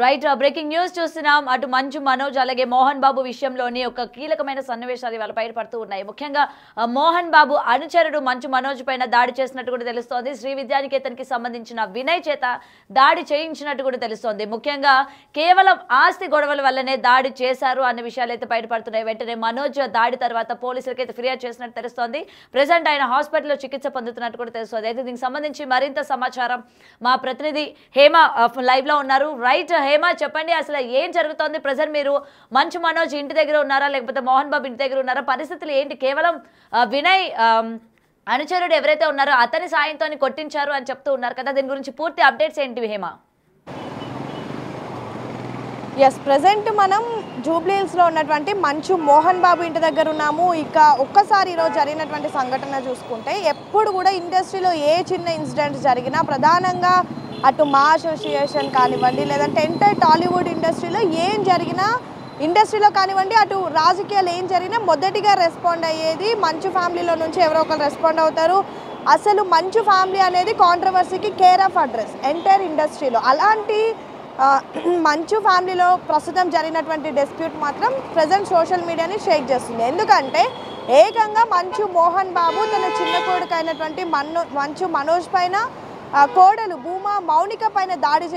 Right breaking news చూస్తున్నాం. అటు మంచు మనోజ్ అలాగే మోహన్ బాబు విషయంలోని ఒక కీలకమైన సన్నివేశాలు ఇవాళ బయటపడుతూ ఉన్నాయి. ముఖ్యంగా మోహన్ బాబు అనుచరుడు మంచు మనోజ్ పైన దాడి చేసినట్టు కూడా తెలుస్తోంది. శ్రీ విద్యానికేతన్కి సంబంధించిన వినయ్ చేత దాడి చేయించినట్టు కూడా తెలుస్తోంది. ముఖ్యంగా కేవలం ఆస్తి గొడవల వల్లనే దాడి చేశారు అన్న విషయాలు అయితే బయటపడుతున్నాయి. వెంటనే మనోజ్ దాడి తర్వాత పోలీసులకి అయితే ఫిర్యాదు చేసినట్టు తెలుస్తోంది. ప్రెసెంట్ ఆయన హాస్పిటల్లో చికిత్స పొందుతున్నట్టు కూడా తెలుస్తోంది. అయితే దీనికి సంబంధించి మరింత సమాచారం మా ప్రతినిధి హేమ లైవ్ లో ఉన్నారు. రైట్ హేమ, చెప్పండి అసలు ఏం జరుగుతోంది? ప్రెజెంట్ మీరు మంచు మనోజ్ ఇంటి దగ్గర ఉన్నారా లేకపోతే మోహన్ బాబు ఇంటి దగ్గర ఉన్నారా? పరిస్థితులు ఏంటి? కేవలం వినయ్ అనుచరుడు ఎవరైతే ఉన్నారో అతని సాయంతో కొట్టించారు అని చెప్తూ ఉన్నారు కదా, దీని గురించి పూర్తి అప్డేట్స్ ఏంటివి హేమ? ఎస్, ప్రజెంట్ మనం జూబ్లీ హిల్స్లో ఉన్నటువంటి మంచు మోహన్ బాబు ఇంటి దగ్గర ఉన్నాము. ఇక ఒక్కసారి ఈరోజు జరిగినటువంటి సంఘటన చూసుకుంటే ఎప్పుడు కూడా ఇండస్ట్రీలో ఏ చిన్న ఇన్సిడెంట్ జరిగినా ప్రధానంగా అటు మా అసోసియేషన్ కానివ్వండి లేదంటే ఎంటైర్ టాలీవుడ్ ఇండస్ట్రీలో ఏం జరిగినా ఇండస్ట్రీలో కానివ్వండి అటు రాజకీయాలు ఏం జరిగినా మొదటిగా రెస్పాండ్ అయ్యేది మంచు ఫ్యామిలీలో నుంచి ఎవరో ఒకరు రెస్పాండ్ అవుతారు. అసలు మంచు ఫ్యామిలీ అనేది కాంట్రవర్సీకి కేర్ ఆఫ్ అడ్రస్ ఎంటైర్ ఇండస్ట్రీలో. అలాంటి మంచు ఫ్యామిలీలో ప్రస్తుతం జరిగినటువంటి డిస్ప్యూట్ మాత్రం ప్రజెంట్ సోషల్ మీడియాని షేక్ చేస్తుంది. ఎందుకంటే ఏకంగా మంచు మోహన్ బాబు తన చిన్న కొడుకు అయినటువంటి మంచు మనోజ్ పైన కోడలు భూమా మౌనిక పైన దాడి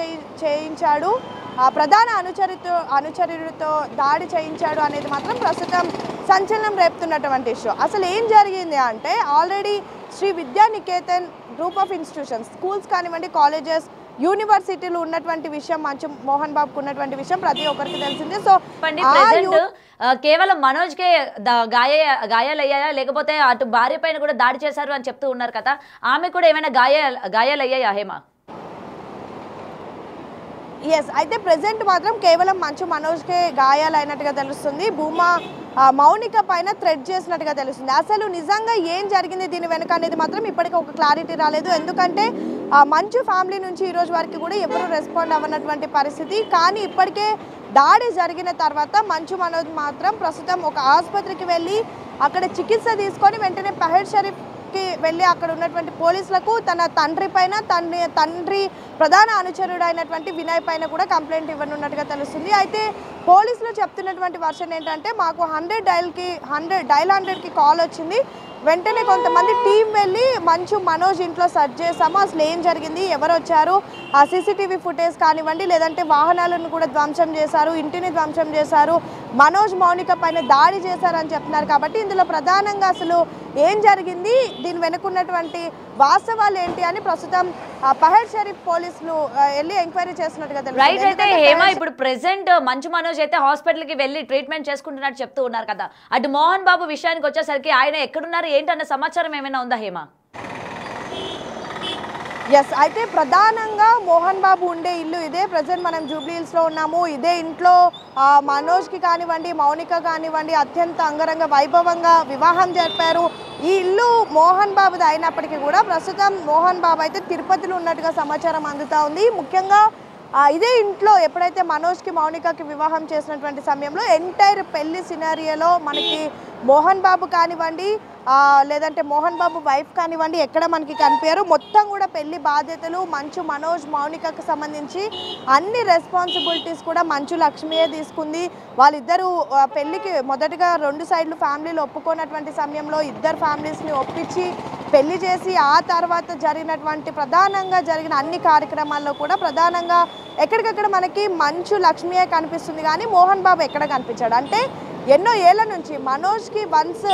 చేయించాడు. ప్రధాన అనుచరుడితో దాడి చేయించాడు అనేది మాత్రం ప్రస్తుతం సంచలనం రేపుతున్నటువంటి ఇష్యూ. అసలు ఏం జరిగింది అంటే already Shri Vidyanikethan group of institutions schools కానివ్వండి కాలేజెస్ యూనివర్సిటీలు ఉన్నటువంటి విషయం మంచు మోహన్ బాబుకు ఉన్నటువంటి విషయం ప్రతి ఒక్కరికి తెలిసిందే. సో కేవలం మనోజ్ కే గాయాలయ్యాయా లేకపోతే అటు భార్య పైన కూడా దాడి చేశారు అని చెప్తూ ఉన్నారు కదా, ఆమె కూడా ఏమైనా గాయాలయ్యాయా హేమ? ఎస్, అయితే ప్రెజెంట్ మాత్రం కేవలం మంచు మనోజ్కే గాయాలైనట్టుగా తెలుస్తుంది. భూమా మౌనిక పైన థ్రెడ్ చేసినట్టుగా తెలుస్తుంది. అసలు నిజంగా ఏం జరిగింది దీని వెనక అనేది మాత్రం ఇప్పటికీ ఒక క్లారిటీ రాలేదు. ఎందుకంటే మంచు ఫ్యామిలీ నుంచి ఈరోజు వరకు కూడా ఎవరు రెస్పాండ్ అవ్వనటువంటి పరిస్థితి. కానీ ఇప్పటికే దాడి జరిగిన తర్వాత మంచు మనోజ్ మాత్రం ప్రస్తుతం ఒక ఆసుపత్రికి వెళ్ళి అక్కడ చికిత్స తీసుకొని వెంటనే పహెడ్ షరీఫ్కి వెళ్ళి అక్కడ ఉన్నటువంటి పోలీసులకు తన తండ్రి పైన తండ్రి ప్రధాన అనుచరుడు అయినటువంటి వినయ్ పైన కూడా కంప్లైంట్ ఇవ్వనున్నట్టుగా తెలుస్తుంది. అయితే పోలీసులు చెప్తున్నటువంటి వర్షన్ ఏంటంటే మాకు 100కి కాల్ వచ్చింది. వెంటనే కొంతమంది టీం వెళ్ళి మంచు మనోజ్ ఇంట్లో సెర్చ్ చేసాము. అసలు ఏం జరిగింది, ఎవరు వచ్చారు, ఆ సీసీటీవీ ఫుటేజ్ కానివ్వండి లేదంటే వాహనాలను కూడా ధ్వంసం చేశారు, ఇంటిని ధ్వంసం చేశారు, మనోజ్ మౌనిక పైన దాడి చేశారని చెప్తున్నారు. కాబట్టి ఇందులో ప్రధానంగా అసలు ఏం జరిగింది, దీని వెనుకున్నటువంటి వాస్తవాలు ఏంటి అని ప్రస్తుతం పహెడ్ షరీఫ్ పోలీసులు వెళ్ళి ఎంక్వైరీ చేస్తున్నట్టుగా తెలుసు. అయితే హేమ, ఇప్పుడు ప్రెసెంట్ మంచు మనోజ్ అయితే హాస్పిటల్ కి వెళ్ళి ట్రీట్మెంట్ చేసుకుంటున్నట్టు చెప్తూ ఉన్నారు కదా, అటు మోహన్ బాబు విషయానికి వచ్చేసరికి ఆయన ఎక్కడున్నారు ఏంటన్న సమాచారం ఏమైనా ఉందా హేమ? ఎస్, అయితే ప్రధానంగా మోహన్ బాబు ఉండే ఇల్లు ఇదే. ప్రజెంట్ మనం జూబ్లీ హిల్స్లో ఉన్నాము. ఇదే ఇంట్లో మనోజ్కి కానివ్వండి మౌనిక కానివ్వండి అత్యంత అంగరంగ వైభవంగా వివాహం జరిపారు. ఈ ఇల్లు మోహన్ బాబుది అయినప్పటికీ కూడా ప్రస్తుతం మోహన్ బాబు అయితే తిరుపతిలో ఉన్నట్టుగా సమాచారం అందుతూ ఉంది. ముఖ్యంగా ఇదే ఇంట్లో ఎప్పుడైతే మనోజ్కి మౌనికకి వివాహం చేసినటువంటి సమయంలో ఎంటైర్ పెళ్లి సినారియోలో మనకి మోహన్ బాబు కానివ్వండి లేదంటే మోహన్ బాబు వైఫ్ కానివ్వండి ఎక్కడ మనకి కనిపించారు. మొత్తం కూడా పెళ్లి బాధ్యతలు మంచు మనోజ్ మౌనికకు సంబంధించి అన్ని రెస్పాన్సిబిలిటీస్ కూడా మంచు లక్ష్మియే తీసుకుంది. వాళ్ళిద్దరూ పెళ్లికి మొదటగా 2 సైడ్లు ఫ్యామిలీలు ఒప్పుకున్నటువంటి సమయంలో ఇద్దరు ఫ్యామిలీస్ని ఒప్పించి పెళ్లి చేసి ఆ తర్వాత ప్రధానంగా జరిగిన అన్ని కార్యక్రమాల్లో కూడా ప్రధానంగా ఎక్కడికక్కడ మనకి మంచు లక్ష్మియే కనిపిస్తుంది కానీ మోహన్ బాబు ఎక్కడ కనిపించాడు అంటే ఎన్నో ఏళ్ల నుంచి మనోజ్కి వన్స్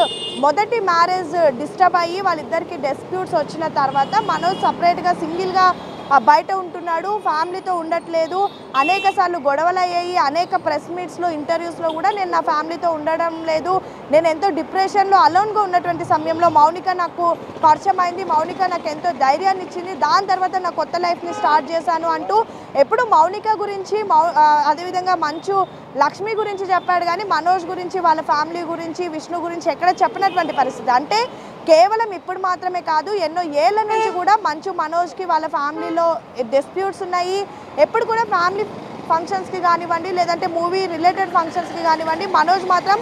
మొదటి మ్యారేజ్ డిస్టర్బ్ అయ్యి వాళ్ళిద్దరికి డిస్ప్యూట్స్ వచ్చిన తర్వాత మనోజ్ సపరేట్గా సింగిల్గా బయట ఉంటున్నాడు, ఫ్యామిలీతో ఉండట్లేదు. అనేక సార్లు గొడవలు అయ్యాయి. అనేక ప్రెస్ మీట్స్లో ఇంటర్వ్యూస్లో కూడా నేను నా ఫ్యామిలీతో ఉండడం లేదు, నేను ఎంతో డిప్రెషన్లో అలోన్గా ఉన్నటువంటి సమయంలో మౌనిక నాకు పరిచయం అయింది, మౌనిక నాకు ఎంతో ధైర్యాన్ని ఇచ్చింది, దాని తర్వాత నా కొత్త లైఫ్ని స్టార్ట్ చేశాను అంటూ ఎప్పుడు మౌనిక గురించి అదేవిధంగా మంచు లక్ష్మి గురించి చెప్పాడు కానీ మనోజ్ గురించి వాళ్ళ ఫ్యామిలీ గురించి విష్ణు గురించి ఎక్కడ చెప్పినటువంటి పరిస్థితి. అంటే కేవలం ఇప్పుడు మాత్రమే కాదు ఎన్నో ఏళ్ల నుంచి కూడా మంచు మనోజ్కి వాళ్ళ ఫ్యామిలీలో డిస్ప్యూట్స్ ఉన్నాయి. ఎప్పుడు కూడా ఫ్యామిలీ ఫంక్షన్స్కి కానివ్వండి లేదంటే మూవీ రిలేటెడ్ ఫంక్షన్స్కి కానివ్వండి మనోజ్ మాత్రం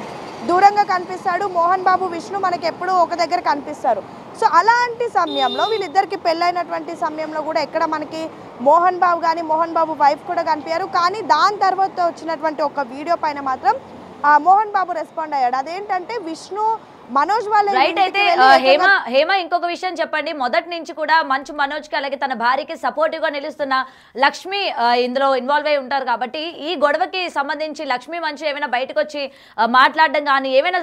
దూరంగా కనిపిస్తాడు. మోహన్ బాబు విష్ణు మనకి ఎప్పుడూ ఒక దగ్గర కనిపిస్తారు. సో అలాంటి సమయంలో వీళ్ళిద్దరికి పెళ్ళైనటువంటి సమయంలో కూడా ఎక్కడ మనకి మోహన్ బాబు కానీ మోహన్ బాబు వైఫ్ కూడా కనిపించారు. కానీ దాని తర్వాత వచ్చినటువంటి ఒక వీడియో పైన మాత్రం మోహన్ బాబు రెస్పాండ్ అయ్యాడు. అదేంటంటే విష్ణు మనోజ్ వాళ్ళ రైట్. అయితే హేమ ఇంకొక విషయం చెప్పండి. మొదటి నుంచి కూడా మంచు మనోజ్ కి అలాగే తన భార్యకి సపోర్టివ్ గా నిలుస్తున్న లక్ష్మి ఇందులో ఇన్వాల్వ్ అయి ఉంటారు కాబట్టి ఈ గొడవకి సంబంధించి లక్ష్మి మంచు ఏమైనా బయటకు వచ్చి మాట్లాడడం కానీ ఏమైనా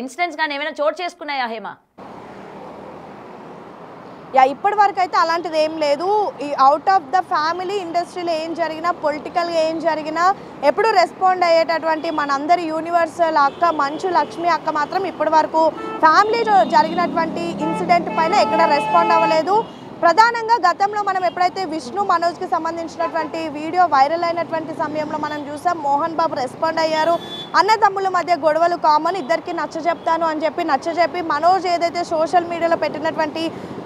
ఇన్సిడెంట్స్ కానీ ఏమైనా చోటు చేసుకున్నాయా హేమ? ఇప్పటి వరకు అయితే అలాంటిది ఏం లేదు. ఈ అవుట్ ఆఫ్ ద ఫ్యామిలీ ఇండస్ట్రీలో ఏం జరిగినా పొలిటికల్గా ఏం జరిగినా ఎప్పుడు రెస్పాండ్ అయ్యేటటువంటి మనందరి యూనివర్సల్ అక్క మంచు లక్ష్మి అక్క మాత్రం ఇప్పటి వరకు ఫ్యామిలీలో జరిగినటువంటి ఇన్సిడెంట్ పైన ఎక్కడ రెస్పాండ్ అవ్వలేదు. ప్రధానంగా గతంలో మనం ఎప్పుడైతే విష్ణు మనోజ్కి సంబంధించినటువంటి వీడియో వైరల్ అయినటువంటి సమయంలో మనం చూసాం మోహన్ బాబు రెస్పాండ్ అయ్యారు. అన్నదమ్ముల మధ్య గొడవలు కామన్, ఇద్దరికి నచ్చజెప్తాను అని నచ్చజెప్పి మనోజ్ ఏదైతే సోషల్ మీడియాలో పెట్టినటువంటి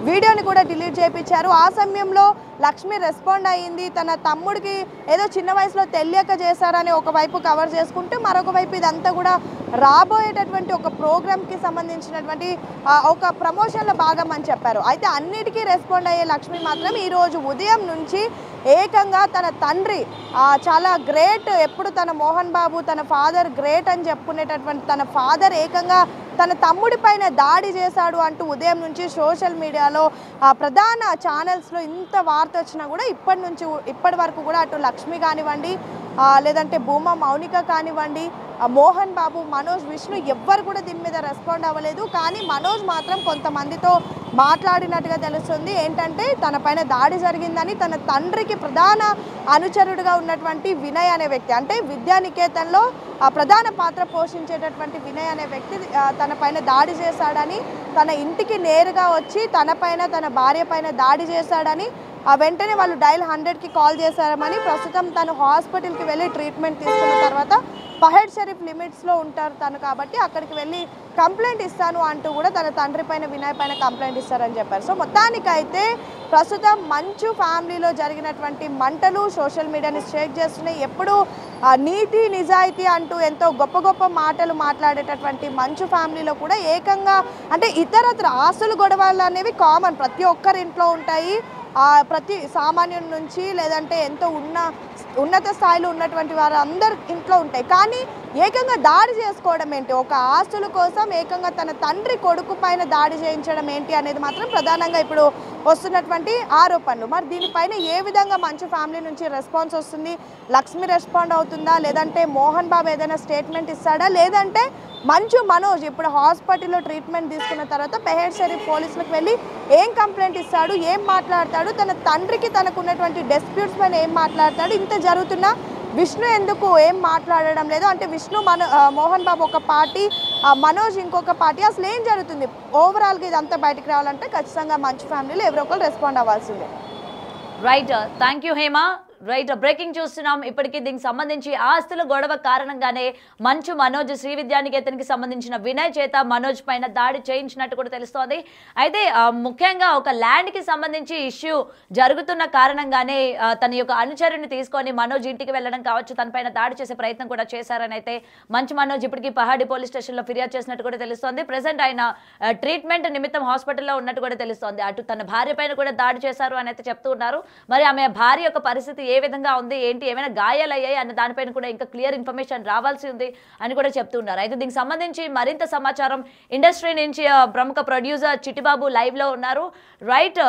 వీడియోని కూడా డిలీట్ చేయించారు. ఆ సమయంలో లక్ష్మి రెస్పాండ్ అయ్యింది. తన తమ్ముడికి ఏదో చిన్న వయసులో తెలియక చేశారని ఒకవైపు కవర్ చేసుకుంటూ మరొక వైపు ఇదంతా కూడా రాబోయేటటువంటి ఒక ప్రోగ్రామ్కి సంబంధించినటువంటి ఒక ప్రమోషన్లో భాగం అని చెప్పారు. అయితే అన్నిటికీ రెస్పాండ్ అయ్యే లక్ష్మి మాత్రం ఈరోజు ఉదయం నుంచి ఏకంగా తన తండ్రి చాలా గ్రేట్, ఎప్పుడు తన మోహన్ బాబు తన ఫాదర్ గ్రేట్ అని చెప్పుకునేటటువంటి తన ఫాదర్ ఏకంగా తన తమ్ముడి పైన దాడి చేశాడు అంటూ ఉదయం నుంచి సోషల్ మీడియాలో ప్రధాన ఛానల్స్లో ఇంత వార్త వచ్చినా కూడా ఇప్పటి వరకు కూడా అటు లక్ష్మి కానివ్వండి లేదంటే భూమా మౌనిక కానివ్వండి మోహన్ బాబు మనోజ్ విష్ణు ఎవ్వరు కూడా దీని మీద రెస్పాండ్ అవ్వలేదు. కానీ మనోజ్ మాత్రం కొంతమందితో మాట్లాడినట్టుగా తెలుస్తుంది. ఏంటంటే తన పైన దాడి జరిగిందని తన తండ్రికి ప్రధాన అనుచరుడుగా ఉన్నటువంటి వినయ్ అనే వ్యక్తి, అంటే విద్యానికేతన్లో ప్రధాన పాత్ర పోషించేటటువంటి వినయ్ అనే వ్యక్తి తన పైన దాడి చేశాడని, తన ఇంటికి నేరుగా వచ్చి తన పైన తన భార్య పైన దాడి చేశాడని వెంటనే వాళ్ళు డయల్ 100కి కాల్ చేశారని, ప్రస్తుతం తను హాస్పిటల్కి వెళ్ళి ట్రీట్మెంట్ తీసుకున్న తర్వాత పహెడ్ షరీఫ్ లిమిట్స్లో ఉంటారు తను, కాబట్టి అక్కడికి వెళ్ళి కంప్లైంట్ ఇస్తాను అంటూ కూడా తన తండ్రి పైన వినయ్ పైన కంప్లైంట్ ఇస్తారని చెప్పారు. సో మొత్తానికైతే ప్రస్తుతం మంచు ఫ్యామిలీలో జరిగినటువంటి మంటలు సోషల్ మీడియాని షేక్ చేస్తున్నాయి. ఎప్పుడు నీతి నిజాయితీ అంటూ ఎంతో గొప్ప గొప్ప మాటలు మాట్లాడేటటువంటి మంచు ఫ్యామిలీలో కూడా ఏకంగా అంటే ఇతరత్ర ఆస్తులు గొడవలు అనేవి కామన్, ప్రతి ఒక్కరి ఇంట్లో ఉంటాయి. ప్రతి సామాన్యుడి నుంచి లేదంటే ఎంతో ఉన్నత స్థాయిలో ఉన్నటువంటి వారు అందరు ఇంట్లో ఉంటాయి. కానీ ఏకంగా దాడి చేసుకోవడం ఏంటి, ఒక ఆస్తుల కోసం ఏకంగా తన తండ్రి కొడుకు పైన దాడి చేయించడం ఏంటి అనేది మాత్రం ప్రధానంగా ఇప్పుడు వస్తున్నటువంటి ఆరోపణలు. మరి దీనిపైన ఏ విధంగా మంచు ఫ్యామిలీ నుంచి రెస్పాన్స్ వస్తుంది, లక్ష్మి రెస్పాండ్ అవుతుందా, లేదంటే మోహన్ బాబు ఏదైనా స్టేట్మెంట్ ఇస్తాడా, లేదంటే మంచు మనోజ్ ఇప్పుడు హాస్పిటల్లో ట్రీట్మెంట్ తీసుకున్న తర్వాత పెహెడ్ షరీఫ్ పోలీసులకు వెళ్ళి ఏం కంప్లైంట్ ఇస్తాడు, ఏం మాట్లాడతాడు, తన తండ్రికి తనకున్నటువంటి డిస్ప్యూట్స్ పైన ఏం మాట్లాడతాడు, ఇంత జరుగుతున్నా విష్ణు ఎందుకు ఏం మాట్లాడడం లేదు, అంటే విష్ణు మోహన్ బాబు ఒక పార్టీ మనోజ్ ఇంకొక పార్టీ, అసలు ఏం జరుగుతుంది ఓవరాల్గా ఇదంతా బయటకు రావాలంటే ఖచ్చితంగా మంచు ఫ్యామిలీలో ఎవరో ఒకరు రెస్పాండ్ అవ్వాల్సిందే. Right, thank you Hema. Right, breaking చూస్తున్నాం. ఇప్పటికీ దీనికి సంబంధించి ఆస్తుల గొడవ కారణంగానే మంచు మనోజ్ శ్రీ విద్యానికేతన్కి సంబంధించిన వినయ్ చేత మనోజ్ పైన దాడి చేయించినట్టు కూడా తెలుస్తోంది. అయితే ముఖ్యంగా ఒక ల్యాండ్కి సంబంధించి ఇష్యూ జరుగుతున్న కారణంగానే తన యొక్క అనుచరుని తీసుకొని మనోజ్ ఇంటికి వెళ్ళడం కావచ్చు, తన పైన దాడి చేసే ప్రయత్నం కూడా చేశారని అయితే మంచు మనోజ్ ఇప్పటికీ పహాడి పోలీస్ స్టేషన్లో ఫిర్యాదు చేసినట్టు కూడా తెలుస్తోంది. ప్రెసెంట్ ఆయన ట్రీట్మెంట్ నిమిత్తం హాస్పిటల్లో ఉన్నట్టు కూడా తెలుస్తోంది. అటు తన భార్య పైన కూడా దాడి చేశారు అని అయితే చెప్తూ ఉన్నారు. మరి ఆమె భార్య యొక్క పరిస్థితి ఏ విధంగా ఉంది ఏంటి, ఏమైనా గాయాలయ్యాయి అన్న దానిపైన కూడా ఇంకా క్లియర్ ఇన్ఫర్మేషన్ రావాల్సి ఉంది అని కూడా చెప్తున్నారు. అయితే దీనికి సంబంధించి మరింత సమాచారం ఇండస్ట్రీ నుంచి ప్రముఖ ప్రొడ్యూసర్ చిట్టిబాబు లైవ్ లో ఉన్నారు. రైట్,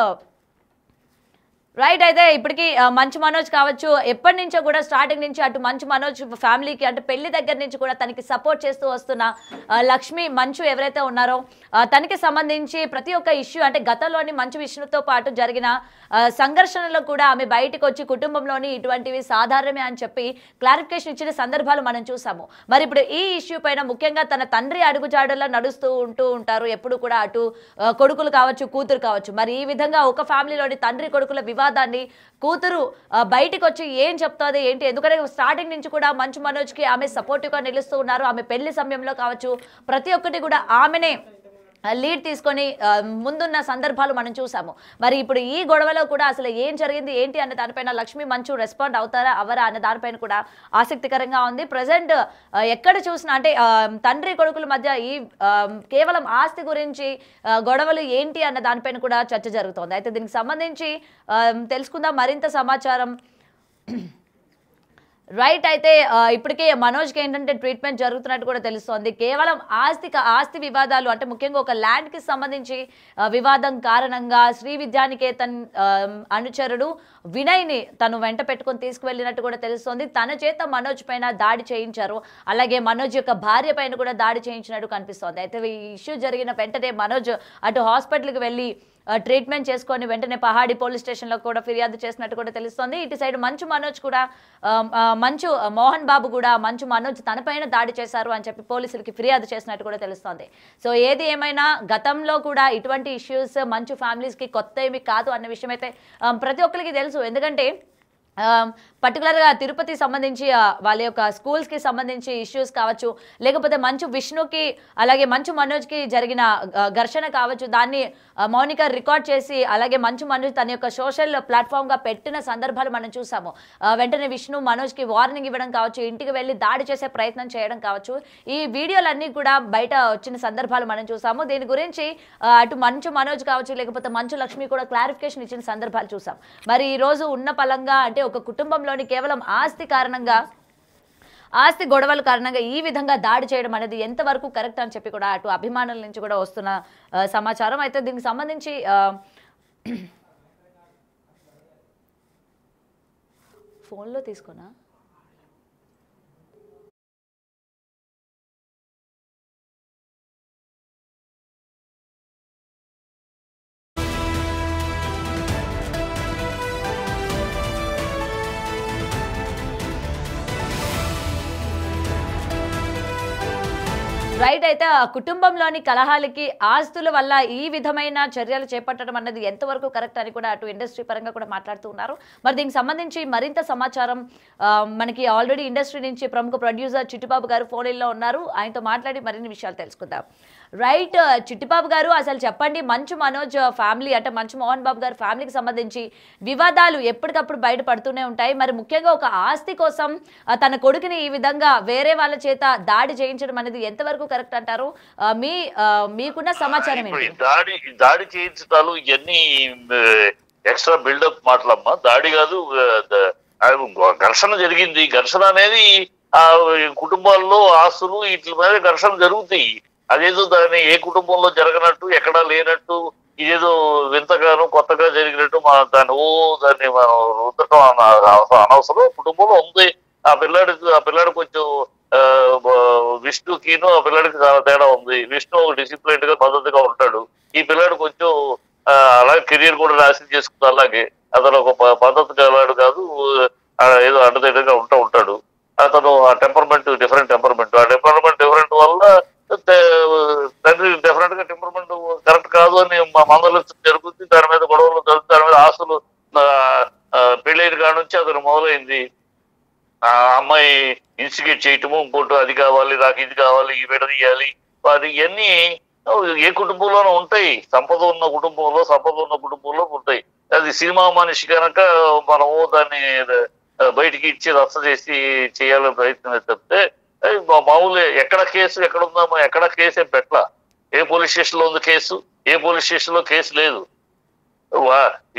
అయితే ఇప్పటికీ మంచు మనోజ్ కావచ్చు ఎప్పటి నుంచో కూడా స్టార్టింగ్ నుంచి అటు మంచు మనోజ్ ఫ్యామిలీకి అంటే పెళ్లి దగ్గర నుంచి కూడా తనకి సపోర్ట్ చేస్తూ వస్తున్న లక్ష్మి మంచు ఎవరైతే ఉన్నారో తనకి సంబంధించి ప్రతి ఒక్క ఇష్యూ అంటే గతంలోని మంచు విష్ణుతో పాటు జరిగిన సంఘర్షణలో కూడా ఆమె బయటకు వచ్చి కుటుంబంలోని ఇటువంటివి సాధారణమే అని చెప్పి క్లారిఫికేషన్ ఇచ్చిన సందర్భాలు మనం చూసాము. మరి ఇప్పుడు ఈ ఇష్యూ పైన ముఖ్యంగా తన తండ్రి అడుగుజాడల్లో నడుస్తూ ఉంటారు ఎప్పుడు కూడా, అటు కొడుకులు కావచ్చు కూతురు కావచ్చు. మరి ఈ విధంగా ఒక ఫ్యామిలీలోని తండ్రి కొడుకుల వివాదాన్ని కూతురు బయటికి వచ్చి ఏం చెప్తుంది ఏంటి, ఎందుకంటే స్టార్టింగ్ నుంచి కూడా మంచు మనోజ్కి ఆమె సపోర్టివ్గా నిలుస్తూ ఉన్నారు. ఆమె పెళ్లి సమయంలో కావచ్చు ప్రతి ఒక్కటి కూడా ఆమెనే లీడ్ తీసుకొని ముందున్న సందర్భాలు మనం చూసాము. మరి ఇప్పుడు ఈ గొడవలో కూడా అసలు ఏం జరిగింది ఏంటి అన్న దానిపైన లక్ష్మీ మంచు రెస్పాండ్ అవుతారా అవరా అన్న దానిపైన కూడా ఆసక్తికరంగా ఉంది. ప్రజెంట్ ఎక్కడ చూసినా అంటే తండ్రి కొడుకుల మధ్య ఈ కేవలం ఆస్తి గురించి గొడవలు ఏంటి అన్న దానిపైన కూడా చర్చ జరుగుతోంది. అయితే దీనికి సంబంధించి తెలుసుకుందాం మరింత సమాచారం. రైట్, అయితే ఇప్పటికే మనోజ్కి ఏంటంటే ట్రీట్మెంట్ జరుగుతున్నట్టు కూడా తెలుస్తోంది. కేవలం ఆస్తి వివాదాలు అంటే ముఖ్యంగా ఒక ల్యాండ్కి సంబంధించి వివాదం కారణంగా శ్రీ విద్యానికేతన్ అనుచరుడు వినయ్ని తను వెంట పెట్టుకొని తీసుకువెళ్ళినట్టు కూడా తెలుస్తోంది. తన చేత మనోజ్ పైన దాడి చేయించారు. అలాగే మనోజ్ యొక్క భార్య పైన కూడా దాడి చేయించినట్టు కనిపిస్తోంది. అయితే ఈ ఇష్యూ జరిగిన వెంటనే మనోజ్ అటు హాస్పిటల్కి వెళ్ళి ట్రీట్మెంట్ చేసుకొని వెంటనే పహాడి పోలీస్ స్టేషన్లో కూడా ఫిర్యాదు చేసినట్టు కూడా తెలుస్తోంది. ఇటు సైడ్ మంచు మనోజ్ కూడా మోహన్ బాబు కూడా మంచు మనోజ్ తనపైన దాడి చేశారు అని చెప్పి పోలీసులకి ఫిర్యాదు చేసినట్టు కూడా తెలుస్తోంది. సో ఏది ఏమైనా గతంలో కూడా ఇటువంటి ఇష్యూస్ మంచు ఫ్యామిలీస్కి కొత్త ఏమి కాదు అన్న విషయం అయితే ప్రతి ఒక్కరికి తెలుసు. ఎందుకంటే పర్టికులర్గా తిరుపతి సంబంధించి వాళ్ళ యొక్క స్కూల్స్కి సంబంధించి ఇష్యూస్ కావచ్చు, లేకపోతే మంచు విష్ణుకి అలాగే మంచు మనోజ్కి జరిగిన ఘర్షణ కావచ్చు, దాన్ని మౌనిక రికార్డ్ చేసి అలాగే మంచు మనోజ్ తన యొక్క సోషల్ ప్లాట్ఫామ్గా పెట్టిన సందర్భాలు మనం చూసాము. వెంటనే విష్ణు మనోజ్కి వార్నింగ్ ఇవ్వడం కావచ్చు, ఇంటికి వెళ్ళి దాడి చేసే ప్రయత్నం చేయడం కావచ్చు, ఈ వీడియోలన్నీ కూడా బయట వచ్చిన సందర్భాలు మనం చూసాము. దీని గురించి అటు మంచు మనోజ్ కావచ్చు లేకపోతే మంచు లక్ష్మి కూడా క్లారిఫికేషన్ ఇచ్చిన సందర్భాలు చూసాం. మరి ఈ రోజు ఉన్న పలంగా అంటే ఒక కుటుంబంలోని కేవలం ఆస్తి గొడవల కారణంగా ఈ విధంగా దాడి చేయడం అనేది ఎంతవరకు కరెక్ట్ అని చెప్పి కూడా అటు అభిమానుల నుంచి కూడా వస్తున్న సమాచారం. అయితే దీనికి సంబంధించి ఫోన్లో తీసుకున్నా రైట్, అయితే ఆ కుటుంబంలోని కలహాలకి ఆస్తుల వల్ల ఈ విధమైన చర్యలు చేపట్టడం అన్నది ఎంతవరకు కరెక్ట్ అని కూడా అటు ఇండస్ట్రీ పరంగా కూడా మాట్లాడుతూ ఉన్నారు. మరి దీనికి సంబంధించి మరింత సమాచారం మనకి ఆల్రెడీ ఇండస్ట్రీ నుంచి ప్రముఖ ప్రొడ్యూసర్ చిట్టిబాబు గారు ఫోన్ ఇన్లో ఉన్నారు. ఆయనతో మాట్లాడి మరిన్ని విషయాలు తెలుసుకుందాం. రైట్, చిట్టిబాబు గారు అసలు చెప్పండి, మంచు మనోజ్ ఫ్యామిలీ అంటే మంచు మోహన్ బాబు గారి ఫ్యామిలీకి సంబంధించి వివాదాలు ఎప్పటికప్పుడు బయటపడుతూనే ఉంటాయి. మరి ముఖ్యంగా ఒక ఆస్తి కోసం తన కొడుకుని ఈ విధంగా వేరే వాళ్ళ చేత దాడి చేయించడం అనేది ఎంతవరకు కరెక్ట్ అంటారు? మీకున్న సమాచారం ఏంటి? దాడి చేయించడాలు ఇవన్నీ ఎక్స్ట్రా బిల్డప్ మాటలమ్మా. దాడి కాదు, ఘర్షణ జరిగింది. ఘర్షణ అనేది ఆ కుటుంబాల్లో ఆస్తులు వీటి మీద ఘర్షణ జరుగుతాయి. అదేదో దాన్ని ఏ కుటుంబంలో జరగనట్టు ఎక్కడా లేనట్టు ఇదేదో వింతగానో కొత్తగా జరిగినట్టు దాన్ని మనం రుద్దటం అనవసరం. కుటుంబంలో ఉంది. ఆ పిల్లాడు కొంచెం విష్ణుకిను ఆ పిల్లాడికి చాలా తేడా ఉంది. విష్ణు డిసిప్లైన్ గా పద్ధతిగా ఉంటాడు. ఈ పిల్లాడు కొంచెం అలాగే కెరీర్ కూడా నాశనం చేసుకుంటా. అలాగే అతను ఒక పద్ధతి గలాడు కాదు, ఏదో అడ్డదిడ్డగా ఉంటాడు. అతను ఆ టెంపర్మెంట్ డిఫరెంట్ టెంపర్మెంట్. ఆ టెంపర్మెంట్ డిఫరెంట్ వల్ల తండ్రి డెఫినెట్ గా టెంపర్మెంట్ కరెక్ట్ కాదు అని మందలు జరుగుతుంది. దాని మీద గొడవలు జరుగుతుంది. దాని మీద ఆస్తులు పెళ్ళైన కాడ నుంచి అతను మొదలైంది. ఆ అమ్మాయి ఇన్స్టిగేట్ చేయటము, ఇంకోటి అది కావాలి, నాకు ఇది కావాలి, ఇది విడదీయాలి, అది ఇవన్నీ ఏ కుటుంబంలోనూ ఉంటాయి. సంపద ఉన్న కుటుంబంలో ఉంటాయి. అది సినిమా మనిషి కనుక మనము దాన్ని బయటికి ఇచ్చి రచ్చ చేసి చేయాలని ప్రయత్నం చెప్తే మామూలు ఎక్కడ కేసు ఎక్కడ ఉందామో, ఎక్కడ కేసు ఏం పెట్టలా. ఏ పోలీస్ స్టేషన్ లో ఉంది కేసు, ఏ పోలీస్ స్టేషన్ లో కేసు లేదు.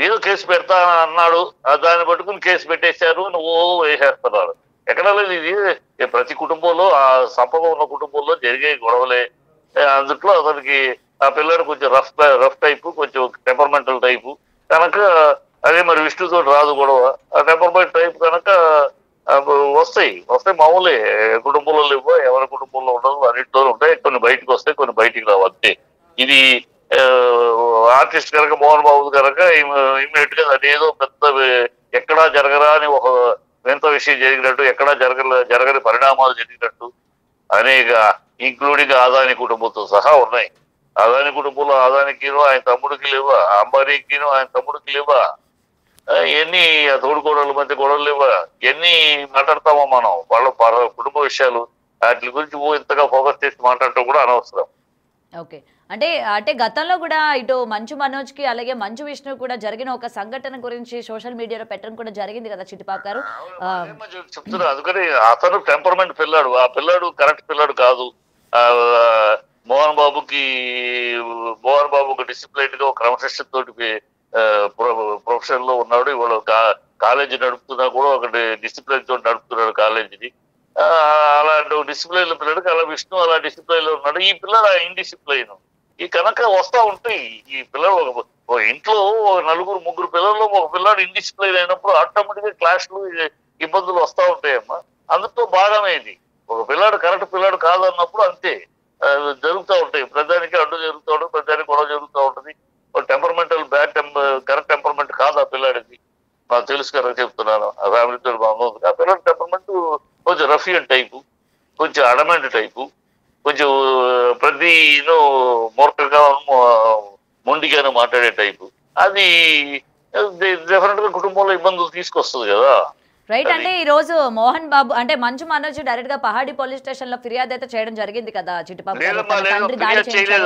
ఏదో కేసు పెడతా అన్నాడు, దాన్ని పట్టుకుని కేసు పెట్టేశారు, నువ్వు వేసేస్తున్నారు. ఎక్కడ లేదు. ఇది ప్రతి కుటుంబంలో ఆ సంపద ఉన్న కుటుంబంలో జరిగే గొడవలే. అందుట్లో అతనికి ఆ పిల్లడు కొంచెం రఫ్ టైపు, కొంచెం టెంపర్మెంటల్ టైపు కనుక అదే మరి విష్ణుతో రాదు గొడవ. ఆ టెంపర్మెంట్ టైప్ కనుక వస్తాయి మామూలే. కుటుంబంలో లేవో, ఎవరి కుటుంబంలో ఉండదు, అన్నింటిలో ఉంటాయి. కొన్ని బయటకు వస్తాయి, కొన్ని బయటికి రావు అంతే. ఇది ఆర్టిస్ట్ కనుక మోహన్ బాబు కనుక ఇమ్మీడియట్ గా అదేదో పెద్ద ఎక్కడా జరగరా అని ఒక వింత విషయం జరిగినట్టు, ఎక్కడా జరగని పరిణామాలు జరిగినట్టు అనేక, ఇంక్లూడింగ్ ఆదాని కుటుంబంతో సహా ఉన్నాయి. ఆదాని కుటుంబంలో ఆదానికిను ఆయన తమ్ముడికి లేవా, అంబానీకిను ఆయన తమ్ముడికి లేవా, ఎన్ని తోడుకోడల మధ్య గొడవలు లేవా, ఎన్ని మాట్లాడతామో మనం. వాళ్ళ కుటుంబ విషయాలు వాటి గురించి ఇంతగా ఫోకస్ చేసి మాట్లాడటం కూడా అనవసరం. ఓకే, అంటే అంటే గతంలో కూడా ఇటు మంచు మనోజ్కి అలాగే మంచు విష్ణు కూడా జరిగిన ఒక సంఘటన గురించి సోషల్ మీడియాలో పెట్టడం కూడా జరిగింది కదా చిట్టిబాబు గారు. చెప్తున్నా అందుకని అతను టెంపర్మెంట్ పిల్లాడు, ఆ పిల్లాడు కరెక్ట్ పిల్లాడు కాదు. మోహన్ బాబు ఒక డిసిప్లైన్ గా ఒక క్రమశిక్షణ తోటి ప్రొఫెషన్ లో ఉన్నాడు. ఇవాళ కాలేజీ నడుపుతున్నా కూడా ఒక డిసిప్లైన్ తోటి నడుపుతున్నాడు కాలేజీని. అలాంటి డిసిప్లైన్ లో పిల్లడికి అలా విష్ణు అలా డిసిప్లైన్ లో ఉన్నాడు. ఈ పిల్లడు ఇండిసిప్లైన్ ఈ కనుక వస్తా ఉంటాయి. ఈ పిల్లలు ఒక ఇంట్లో ఒక నలుగురు ముగ్గురు పిల్లల్లో ఒక పిల్లాడు ఇండిసిప్లైన్ అయినప్పుడు ఆటోమేటిక్ గా క్లాసులు ఇబ్బందులు వస్తా ఉంటాయమ్మా. అందుతో భాగమే ఇది. ఒక పిల్లాడు కరెక్ట్ పిల్లాడు కాదన్నప్పుడు అంతే జరుగుతూ ఉంటాయి. ప్రధానికి అడ్డు జరుగుతాడు, ప్రధానికి గొడవ జరుగుతూ ఉంటుంది. టెంపర్మెంటల్ కరెక్ట్ టెంపర్మెంట్ కాదు ఆ పిల్లాడికి. నాకు తెలుసు కదా చెప్తున్నాను. ఆ ఫ్యామిలీతో బాగుంది. ఆ పిల్లడి టెంపర్మెంట్ కొంచెం రఫియన్ టైపు, కొంచెం అడమెంట్ టైపు, కొంచెం ప్రతి మూర్ఖంగా మొండిగానే మాట్లాడే టైపు. అది డెఫినెట్ గా కుటుంబంలో ఇబ్బందులు తీసుకొస్తుంది కదా. రైట్. అంటే ఈ రోజు మోహన్ బాబు అంటే మంచు మనోజ్ డైరెక్ట్ గా పహాడి పోలీస్ స్టేషన్ లో ఫిర్యాదు అయితే చేయడం జరిగింది కదా చిట్టిబాబు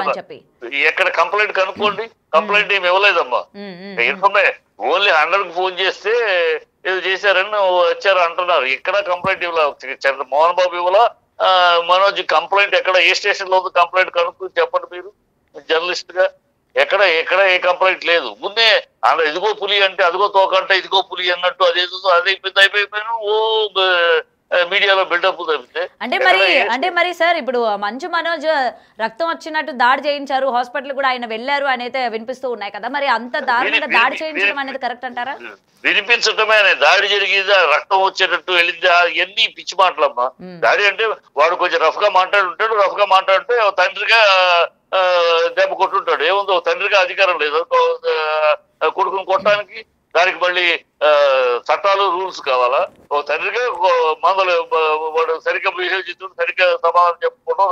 అని చెప్పి. ఎక్కడ కంప్లైంట్ కనుక్కోండి, కంప్లైంట్ ఏమి ఇవ్వలేదమ్మా. ఓన్లీ 100కి ఫోన్ చేస్తే ఏదో చేశారని వచ్చారు అంటున్నారు. ఎక్కడ కంప్లైంట్ ఇవ్వలేదు. మోహన్ బాబు ఇవ్వాల, మనోజ్ కంప్లైంట్ ఎక్కడ ఏ స్టేషన్ లో కంప్లైంట్ కనుక్కు చెప్పండి మీరు జర్నలిస్ట్ గా. ఎక్కడ ఏ కంప్లైంట్ లేదు. ముందే ఇదిగో పులి అంటే అదిగో తోక అంటే ఇదిగో పులి అన్నట్టు అదేదో అయిపోయిపోయాను ఓ మీడియాలో బిల్డప్ తప్పితే. అంటే మరి సార్ ఇప్పుడు మంచు మనోజ్ రక్తం వచ్చినట్టు దాడి చేయించారు, హాస్పిటల్ కూడా ఆయన వెళ్ళారు అని అయితే వినిపిస్తూ ఉన్నాయి కదా. మరి అంత దారుణంగా దాడి చేయించడం అనేది కరెక్ట్ అంటారా? వినిపించటమే దాడి జరిగిందా, రక్తం వచ్చేటట్టు వెళ్ళిందా, ఎన్ని పిచ్చి మాటలమ్మా. దాడి అంటే వాడు కొంచెం రఫ్ గా మాట్లాడుంటాడు, రఫ్ గా మాట్లాడితే తండ్రిగా దెబ్బ కొట్టుంటాడు. ఏముందో తండ్రిగా అధికారం లేదు కొడుకుని కొట్టడానికి. దానికి మళ్ళీ చట్టాలు రూల్స్ కావాలా? ఒక తండ్రిగా మందలు వాడు సరిగ్గా బిహేవ్ చేస్తుంటే సరిగ్గా సమాధానం చెప్పుకోవడం,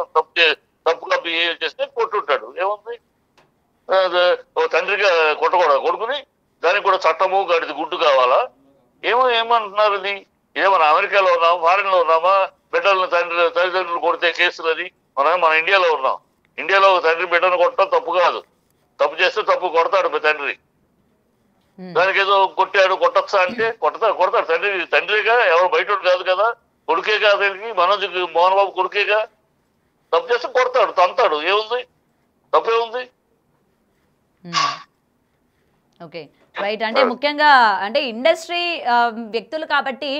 తప్పుగా బిహేవ్ చేస్తే కొట్టుంటాడు. ఏముంది? ఒక తండ్రిగా కొట్టకూడదు కొడుకుని. దానికి కూడా చట్టము గడిది గుడ్డు కావాలా? ఏమంటున్నారు ఇది? ఇదేమన్నా అమెరికాలో ఉన్నామా, ఫారిన్ లో ఉన్నామా? బిడ్డలను తల్లిదండ్రులు కొడితే కేసులు అది. మన ఇండియాలో ఉన్నాం. ఇండియాలో ఒక తండ్రి బిడ్డను కొట్టడం తప్పు కాదు. తప్పు చేస్తే తప్పు కొడతాడు మీ తండ్రి. దానికి ఏదో కొట్టాడు కొట్టచ్చా అంటే కొడతాడు తండ్రిగా. ఎవరు బయట కాదు కదా, కొడుకే కాదు. మనోజ్కి మోహన్ బాబు కొడుకేగా. తప్పు చేస్తే కొడతాడు, తంతాడు. ఏముంది? తప్పేముంది? Okay right. అంటే ముఖ్యంగా అంటే ఇండస్ట్రీ వ్యక్తులు కాబట్టి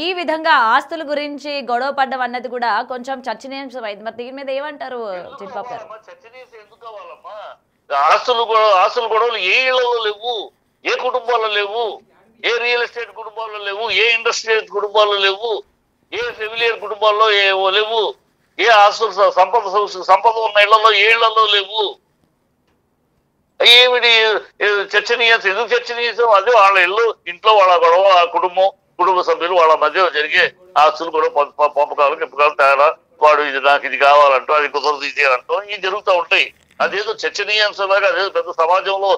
ఈ విధంగా ఆస్తుల గురించి గొడవ పడ్డం అన్నది కూడా కొంచెం చర్చనీయాంశం అయింది. మరి దీని మీద ఏమంటారు చిట్టిబాబు గారు? ఎందుకు కావాలమ్మా ఆస్తులు గొడవలు? ఏ ఇళ్లలో లేవు, ఏ కుటుంబాల్లో లేవు, ఏ రియల్ ఎస్టేట్ కుటుంబాల్లో లేవు, ఏ ఇండస్ట్రియల్ కుటుంబాల్లో లేవు, ఏ ఫెమిలియర్ కుటుంబాల్లో లేవు, ఏ ఆస్తులు సంపద ఉన్న ఇళ్లలో ఏ ఇళ్లలో లేవు. ఏమిటి చర్చనీయం? ఎందుకు చర్చనీయం? అదే వాళ్ళ ఇల్లు, ఇంట్లో వాళ్ళ గొడవ, కుటుంబ సభ్యులు వాళ్ళ మధ్య జరిగే ఆస్తులు కూడా పంపకాలు చెప్పకాలు తేడా. వాడు నాకు ఇది కావాలంటూ, అది కుదరదు ఇది అంటూ ఇవి జరుగుతూ ఉంటాయి. అదేదో చర్చనీయాంశంలాగా, అదేదో పెద్ద సమాజంలో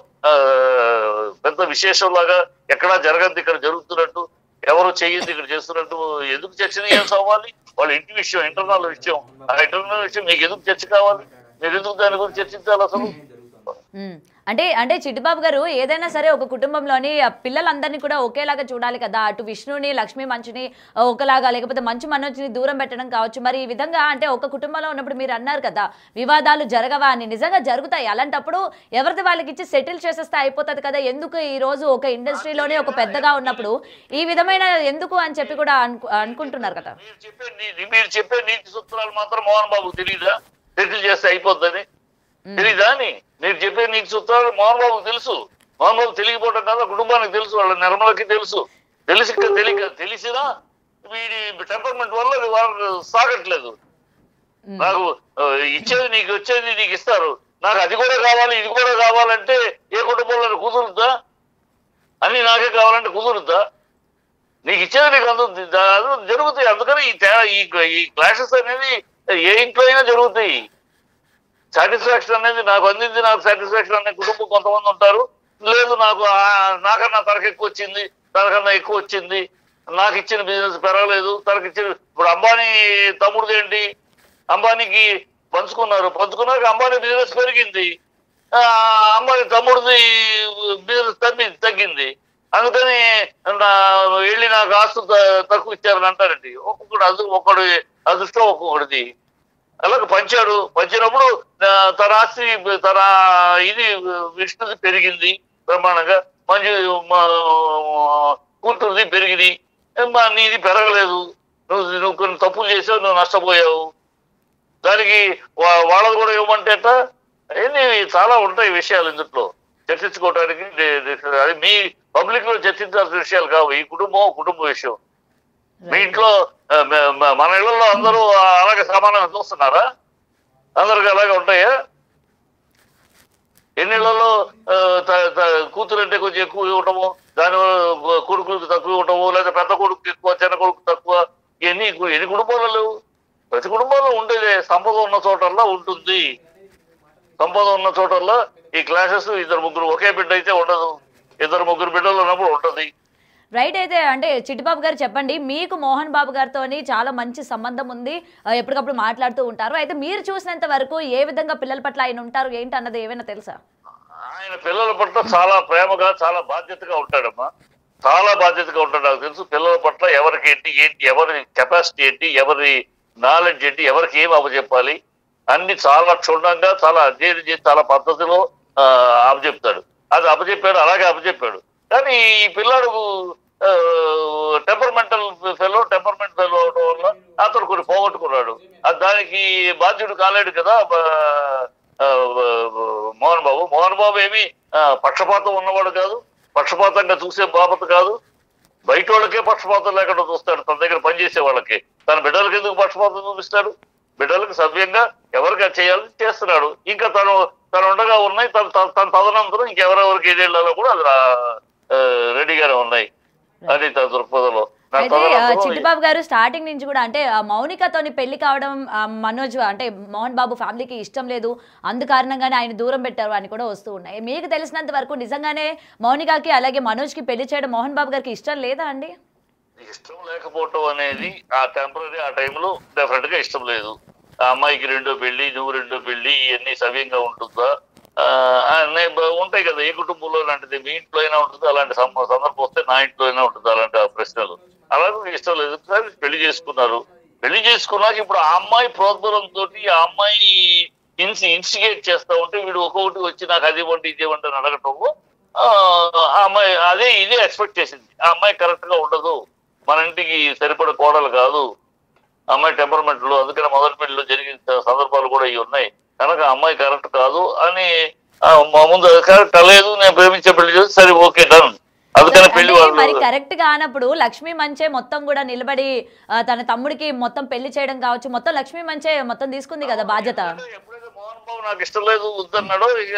పెద్ద విశేషంలాగా ఎక్కడా జరగద్దు ఇక్కడ జరుగుతున్నట్టు, ఎవరు చెయ్యింది ఇక్కడ చేస్తున్నట్టు ఎందుకు చర్చనీయాంశం అవ్వాలి? వాళ్ళ ఇంటి విషయం, ఇంటర్నల్ విషయం. ఆ ఇంటర్నల్ విషయం మీకు ఎందుకు చర్చ కావాలి? మీరు ఎందుకు దాని గురించి చర్చించాలి అసలు? అంటే చిట్టిబాబు గారు ఏదైనా సరే ఒక కుటుంబంలోని పిల్లలందరినీ కూడా ఒకేలాగా చూడాలి కదా. అటు విష్ణుని, లక్ష్మీ మంచుని ఒకలాగా, లేకపోతే మంచు మనోజ్ని దూరం పెట్టడం కావచ్చు. మరి ఈ విధంగా అంటే ఒక కుటుంబంలో ఉన్నప్పుడు మీరు అన్నారు కదా వివాదాలు జరగవా అని. నిజంగా జరుగుతాయి. అలాంటప్పుడు ఎవరిది వాళ్ళకి ఇచ్చి సెటిల్ చేసేస్తే అయిపోతుంది కదా. ఎందుకు ఈ రోజు ఒక ఇండస్ట్రీలోనే ఒక పెద్దగా ఉన్నప్పుడు ఈ విధమైన ఎందుకు అని చెప్పి కూడా అనుకుంటున్నారు కదా. మీరు చెప్పే నీతి సూత్రాలు మాత్రం మోహన్ బాబు తెలియదా? సెటిల్ చేస్తే అయిపోద్దని తెలీదా అని? మీరు చెప్పే నీకు సూత్రాలు మోహన్ బాబుకు తెలుసు. మోహన్ బాబు తెలియకపోవడం కదా, కుటుంబానికి తెలుసు, వాళ్ళ నిర్మలకి తెలుసు. తెలిసినా వీడి టెంపర్మెంట్ వల్ల వాళ్ళు సాగట్లేదు. నాకు ఇచ్చేది నీకు వచ్చేది నీకు ఇస్తారు, నాకు అది కూడా కావాలి ఇది కూడా కావాలంటే ఏ కుటుంబంలో కుదురుద్దా? అన్ని నాకే కావాలంటే కుదురుద్దా? నీకు ఇచ్చేది నీకు అందుతుంది, జరుగుతాయి. అందుకని ఈ క్లాషెస్ అనేది ఏ ఇంట్లో అయినా జరుగుతాయి. సాటిస్ఫాక్షన్ అనేది నాకు అందింది, నాకు సాటిస్ఫాక్షన్ అనే కుటుంబం కొంతమంది ఉంటారు. లేదు నాకన్నా తనకు ఎక్కువ వచ్చింది, తనకన్నా ఎక్కువ వచ్చింది, నాకు ఇచ్చిన బిజినెస్ పెరగలేదు, తనకి ఇచ్చిన. ఇప్పుడు అంబానీ తమ్ముడిది ఏంటి? అంబానీకి పంచుకున్నాక అంబానీ బిజినెస్ పెరిగింది, అంబానీ తమ్ముడిది బిజినెస్ తగ్గింది. అందుకని వెళ్ళి నాకు ఆస్తు తక్కువ ఇచ్చారని అంటారండి. ఒకడు అదృష్టం ఒక్కొక్కడిది. అలాగే పంచినప్పుడు తన ఆస్తి తన ఇది విష్ణుది పెరిగింది బ్రహ్మాండంగా, మంచి కూతురుది పెరిగింది, నీది పెరగలేదు, నువ్వు కొన్ని తప్పులు చేసావు, నువ్వు నష్టపోయావు, దానికి వాళ్ళది కూడా ఇవ్వమంటే ఏంది చాలా ఉంటాయి విషయాలు ఇందులో చర్చించుకోవడానికి. అది మీ పబ్లిక్ లో చర్చించాల్సిన విషయాలు కావు, ఈ కుటుంబ విషయం. మీ ఇంట్లో మన ఇళ్లలో అందరూ అలాగే సమానంగా చూస్తున్నారా? అందరికి అలాగే ఉంటాయా? ఎన్నిళ్లలో కూతురు అంటే కొంచెం ఎక్కువ ఇవ్వటము, దానివల్ల కొడుకులకు తక్కువ ఇవ్వటము, లేదా పెద్ద కొడుకు ఎక్కువ చిన్న కొడుకు తక్కువ, ఎన్ని కుటుంబాలు లేవు? ప్రతి కుటుంబంలో ఉండేది. సంపద ఉన్న చోటల్లో ఉంటుంది. సంపద ఉన్న చోటల్లో ఈ క్లాసెస్ ఇద్దరు ముగ్గురు ఒకే బిడ్డ అయితే ఉండదు, ఇద్దరు ముగ్గురు బిడ్డలు ఉన్నప్పుడు ఉంటుంది. రైట్. అయితే అంటే చిట్టిబాబు గారు చెప్పండి, మీకు మోహన్ బాబు గారితో చాలా మంచి సంబంధం ఉంది, ఎప్పటికప్పుడు మాట్లాడుతూ ఉంటారు. అయితే మీరు చూసినంత వరకు ఏ విధంగా పిల్లల పట్ల ఆయన ఉంటారు ఏంటి అన్నది ఏమైనా తెలుసా? ఆయన పిల్లల పట్ల చాలా ప్రేమగా చాలా బాధ్యతగా ఉంటాడమ్మా, చాలా బాధ్యతగా ఉంటాడు. నాకు తెలుసు పిల్లల పట్ల ఎవరికి ఏంటి ఎవరి కెపాసిటీ ఏంటి, ఎవరి నాలెడ్జ్ ఏంటి, ఎవరికి ఏం అప్పచెప్పాలి అన్ని చాలా క్షుణ్ణంగా చాలా అధ్యయనం చేసి చాలా పద్ధతిలో అప్పచెప్తాడు. అది అప్పచెప్పాడు, అలాగే అప్పచెప్పాడు. కానీ ఈ పిల్లాడు టెంపర్మెంట్ ఫెలో అవడం వల్ల అతను కొన్ని పోగొట్టుకున్నాడు. దానికి బాధ్యుడు కాలేడు కదా మోహన్ బాబు ఏమి పక్షపాతం ఉన్నవాడు కాదు, పక్షపాతంగా చూసే బాబత కాదు. బయట వాళ్ళకే పక్షపాతం లేకుండా చూస్తాడు, తన దగ్గర పనిచేసే వాళ్ళకి. తన బిడ్డలకి ఎందుకు పక్షపాతం చూపిస్తాడు? బిడ్డలకు సభ్యంగా ఎవరికి చేయాలని చేస్తున్నాడు. ఇంకా తను ఉండగా ఉన్నాయి, తన తదనంతరం ఇంకెవరెవరికి ఏదేళ్లలో కూడా అది రెడీగానే ఉన్నాయి. అది తన దృక్పథంలో. చిట్టిబాబు గారు స్టార్టింగ్ నుంచి కూడా అంటే మౌనికతోని పెళ్లి కావడం మనోజ్ అంటే మోహన్ బాబు ఫ్యామిలీకి ఇష్టం లేదు, అందు కారణంగానే ఆయన దూరం పెట్టారు అని కూడా వస్తూ ఉన్నాయి. మీకు తెలిసినంత వరకు నిజంగానే మౌనికకి అలాగే మనోజ్కి పెళ్లి చేయడం మోహన్ బాబు గారికి ఇష్టం లేదా అండి? ఇష్టం లేకపోవటం అనేది ఆ టెంపరీ ఆ టైంలో డెఫినెట్ గా ఇష్టం లేదు. ఆ అమ్మాయికి రెండో పెళ్లి, నువ్వు రెండో పెళ్లి, ఇవన్నీ సవ్యంగా ఉంటుందా? ఉంటాయి కదా, ఏ కుటుంబంలో లాంటిది మీ ఇంట్లో అయినా ఉంటుంది, అలాంటి సందర్భం వస్తే నా ఇంట్లో అయినా ఉంటుంది అలాంటి ప్రశ్నలు. అలాగే ఇష్టం లేదు, పెళ్లి చేసుకున్నారు. పెళ్లి చేసుకున్నాక ఇప్పుడు ఆ అమ్మాయి ప్రోద్బలంతో ఆ అమ్మాయి ఇన్స్టిగేట్ చేస్తా ఉంటే వీడు ఒక్కొక్కటి వచ్చి నాకు అది ఇవ్వండి ఇది ఇవ్వండి అని అడగటము ఆ అమ్మాయి ఇదే ఎక్స్పెక్ట్ చేసింది. ఆ అమ్మాయి కరెక్ట్ గా ఉండదు, మన ఇంటికి సరిపడే కోడలు కాదు అమ్మాయి టెంపర్మెంట్ లో, అందుకని మొదటి పెళ్లిలో జరిగిన సందర్భాలు కూడా ఇవి ఉన్నాయి కనుక అమ్మాయి కరెక్ట్ కాదు అని మా ముందు కరెక్ట్ లేదు, నేను ప్రేమించే పెళ్లి చేసి సరే ఓకే డన్. అందుకని పెళ్లి మరి కరెక్ట్ గా అన్నప్పుడు లక్ష్మీ మంచే మొత్తం కూడా నిలబడి తన తమ్ముడికి మొత్తం పెళ్లి చేయడం కావచ్చు, మొత్తం లక్ష్మీ మంచే మొత్తం తీసుకుంది కదా బాధ్యత. ఎప్పుడైతే మోహన్ బాబు నాకు ఇష్టం లేదు వద్దన్నాడో ఇక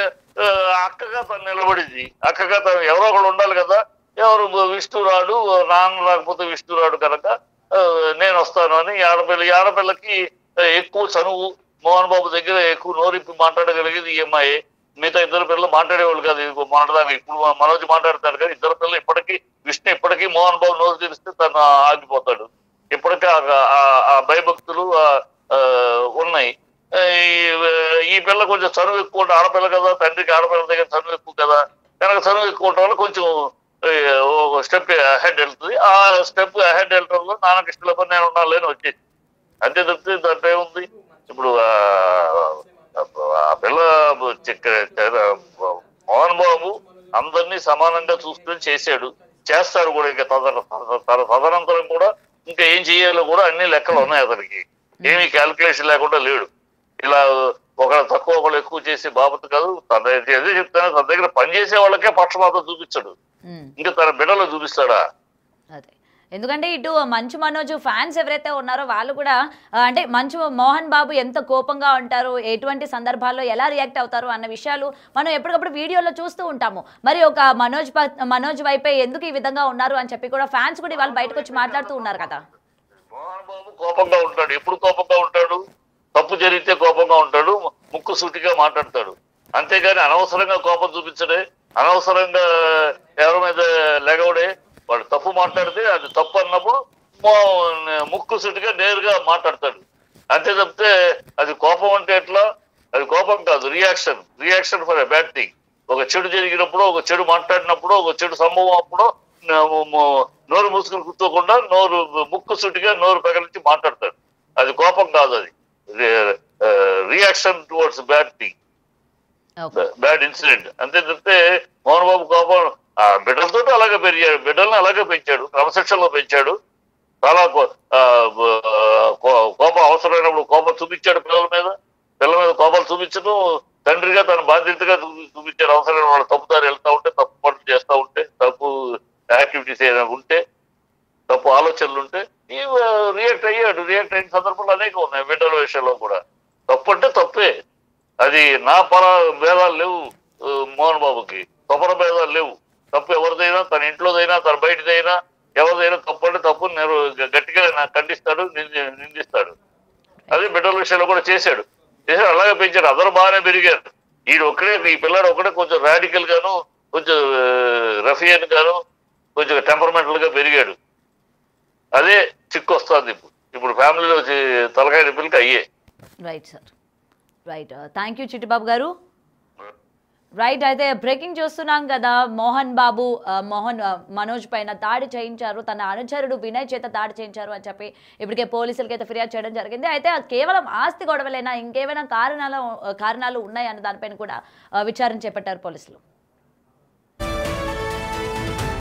అక్కగా తను నిలబడింది. అక్కగా తను ఎవరో ఒకడు ఉండాలి కదా, ఎవరు విష్ణు రాడు, నాన్న రాకపోతే విష్ణు రాడు కనుక నేను వస్తాను అని. ఆడపిల్లకి ఎక్కువ చనువు, మోహన్ బాబు దగ్గర ఎక్కువ నోరిప్పి మాట్లాడగలిగేది ఈ అమ్మాయి. మిగతా ఇద్దరు పిల్లలు మాట్లాడేవాళ్ళు కాదు, మాట్లాడదానికి. ఇప్పుడు మనోజ్ మాట్లాడతాడు కానీ ఇద్దరు పిల్లలు ఇప్పటికీ విష్ణు ఇప్పటికీ మోహన్ బాబు నోరు తెలిస్తే తను ఆగిపోతాడు. ఇప్పటికీ ఆ భయభక్తులు ఉన్నాయి. ఈ పిల్ల కొంచెం చనువు ఎక్కువ, ఆడపిల్ల కదా, తండ్రికి ఆడపిల్ల దగ్గర చనువు ఎక్కువ కదా, కనుక చనువు ఎక్కువ ఉండటం వల్ల కొంచెం స్టెప్ అహెడ్ వెళ్తుంది. ఆ స్టెప్ అహెడ్ వెళ్ళటంలో నాన్నకి ఇష్టం పని నేను ఉండాలి అని వచ్చేసి అంతే తప్పితే దాంట్లో ఏముంది. ఇప్పుడు ఆ పిల్ల మోహన్ బాబు అందరినీ సమానంగా చూసుకుని చేశాడు, చేస్తాడు కూడా. ఇంకా తదనంతరం కూడా ఇంకా ఏం చేయాలో కూడా అన్ని లెక్కలు ఉన్నాయి అతనికి, ఏమీ క్యాల్కులేషన్ లేకుండా లేడు. ఇలా ఒకళ్ళు తక్కువ ఒకళ్ళు ఎక్కువ చేసే బాబత్ కాదు. అదే చెప్తాను, తన దగ్గర పనిచేసే వాళ్ళకే పక్షపాతం చూపించాడు, ఇంకా తన బిడ్డలో చూపిస్తాడా? అదే ఎందుకంటే ఇటు మంచు మనోజ్ ఫ్యాన్స్ ఎవరైతే ఉన్నారో వాళ్ళు కూడా అంటే మంచు మోహన్ బాబు ఎంత కోపంగా ఉంటారు, ఎటువంటి సందర్భాల్లో ఎలా రియాక్ట్ అవుతారు అన్న విషయాలు మనం ఎప్పటికప్పుడు వీడియోలో చూస్తూ ఉంటాము. మరి ఒక మనోజ్ వైపే ఎందుకు ఈ విధంగా ఉన్నారు అని చెప్పి కూడా ఫ్యాన్స్ కూడా వాళ్ళు బయటకు వచ్చి మాట్లాడుతూ ఉన్నారు కదా. మోహన్ బాబు కోపంగా ఉంటాడు, ఎప్పుడు కోపంగా ఉంటాడు, తప్పు జరిగితే కోపంగా ఉంటాడు, ముక్కు సూటిగా మాట్లాడతాడు. అంతేగాని అనవసరంగా కోపం చూపించడే, అనవసరంగా ఎవరి మీద లెగవడే. వాడు తప్పు మాట్లాడితే అది తప్పు అన్నప్పుడు ముక్కు సూటిగా నేరుగా మాట్లాడతాడు. అంతే తప్పితే అది కోపం అంటే ఎట్లా, అది కోపం కాదు, reaction for a bad thing. ఒక చెడు జరిగినప్పుడు, ఒక చెడు మాట్లాడినప్పుడు, ఒక చెడు సంభవం అప్పుడు నోరు మూసుకుని కూర్చోకుండా ముక్కు సుటిగా నోరు పగలించి మాట్లాడతాడు. అది కోపం కాదు, అది reaction towards bad thing, bad incident. అంతే తప్పితే మోహన్ బాబు కోపం బిడ్డలతో అలాగే పెరిగాడు, బిడ్డల్ని అలాగే పెంచాడు, క్రమశిక్షణలో పెంచాడు. చాలా కోపం అవసరమైనప్పుడు కోపం చూపించాడు పిల్లల మీద కోపాలు చూపించడం తండ్రిగా తన బాధ్యతగా చూపించాడు. అవసరమైన వాళ్ళు తప్పుదారి వెళ్తా ఉంటే, తప్పు పనులు చేస్తూ ఉంటే, తప్పు యాక్టివిటీస్ ఏదైనా ఉంటే, తప్పు ఆలోచనలు ఉంటే రియాక్ట్ అయిన సందర్భాలు అనేక ఉన్నాయి. బిడ్డల విషయంలో కూడా తప్పు అంటే తప్పే, అది నా భేదాలు లేవు మోహన్ బాబుకి, తపన భేదాలు లేవు. తప్పు ఎవరిదైనా, తన ఇంట్లోదైనా తన బయటదైనా ఎవరిదైనా తప్పు అంటే తప్పు గట్టిగా ఖండిస్తాడు, నిందిస్తాడు. అదే బిడ్డల విషయంలో కూడా చేశాడు, అలాగే పెంచాడు. అందరూ బాగానే పెరిగారు. ఈ పిల్లాడు ఒకటే కొంచెం రాడికల్ గాను, కొంచెం రఫియన్ గాను, కొంచెం టెంపర్మెంటల్ గా పెరిగాడు. అదే చిక్కు వస్తుంది ఇప్పుడు ఫ్యామిలీలో తలకాయ నొప్పులకి అయ్యే. Right sir, right. Thank you Chittibabu గారు. రైట్, అయితే బ్రేకింగ్ చూస్తున్నాం కదా, మనోజ్ పైన దాడి చేయించారు, తన అనుచరుడు వినయ్ చేత దాడి చేయించారు అని చెప్పి ఇప్పటికే పోలీసులకి అయితే ఫిర్యాదు చేయడం జరిగింది. అయితే అది కేవలం ఆస్తి గొడవలేనా, ఇంకేమైనా కారణాలు ఉన్నాయన్న దానిపైన కూడా విచారణ చేపట్టారు పోలీసులు.